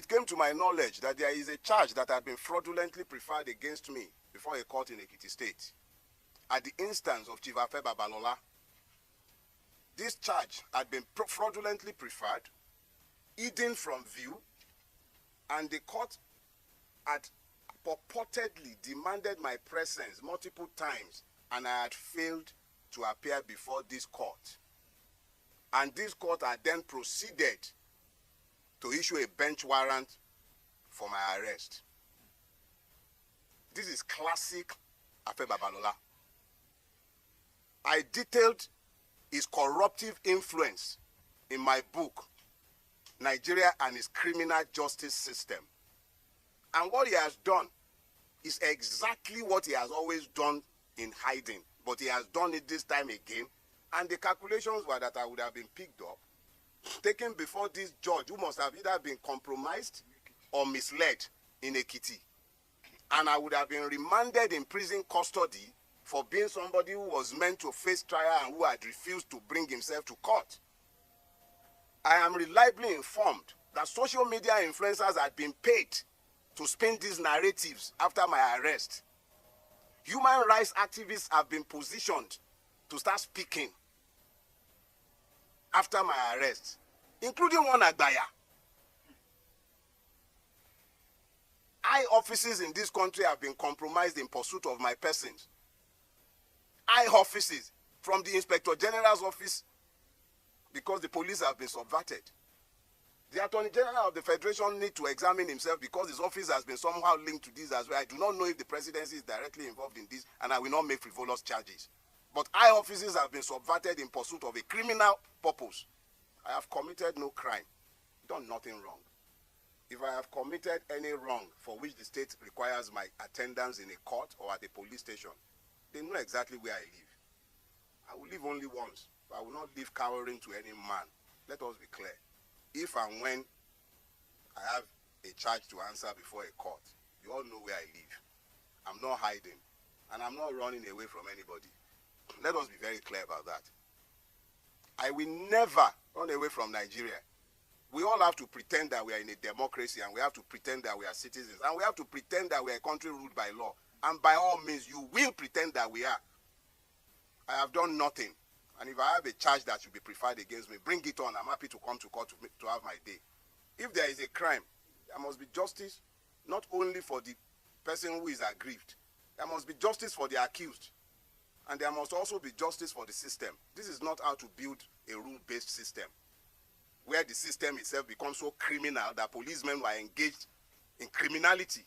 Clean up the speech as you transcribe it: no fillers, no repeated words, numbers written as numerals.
it came to my knowledge that there is a charge that had been fraudulently preferred against me before a court in Ekiti State at the instance of Chief Afe Babalola. This charge had been fraudulently preferred, hidden from view, and the court had purportedly demanded my presence multiple times, and I had failed to appear before this court. And this court had then proceeded to issue a bench warrant for my arrest. This is classic Afe Babalola. I detailed his corruptive influence in my book, Nigeria and its Criminal Justice System. And what he has done is exactly what he has always done in hiding, but he has done it this time again. And the calculations were that I would have been picked up, taken before this judge who must have either been compromised or misled in Ekiti. And I would have been remanded in prison custody for being somebody who was meant to face trial and who had refused to bring himself to court. I am reliably informed that social media influencers had been paid to spin these narratives after my arrest. Human rights activists have been positioned to start speaking after my arrest, including one Agbaya. High offices in this country have been compromised in pursuit of my persons. High offices, from the Inspector General's office, because the police have been subverted. The Attorney General of the Federation needs to examine himself because his office has been somehow linked to this as well. I do not know if the presidency is directly involved in this, and I will not make frivolous charges. But high offices have been subverted in pursuit of a criminal purpose. I have committed no crime, done nothing wrong. If I have committed any wrong for which the state requires my attendance in a court or at a police station, they know exactly where I live. I will live only once, but I will not live cowering to any man. Let us be clear. If and when I have a charge to answer before a court, you all know where I live. I'm not hiding, and I'm not running away from anybody. Let us be very clear about that. I will never run away from Nigeria. We all have to pretend that we are in a democracy, and we have to pretend that we are citizens, and we have to pretend that we are a country ruled by law. And by all means, you will pretend that we are. I have done nothing. And if I have a charge that should be preferred against me, bring it on. I'm happy to come to court to have my day. If there is a crime, there must be justice, not only for the person who is aggrieved. There must be justice for the accused. And there must also be justice for the system. This is not how to build a rule-based system, where the system itself becomes so criminal that policemen were engaged in criminality.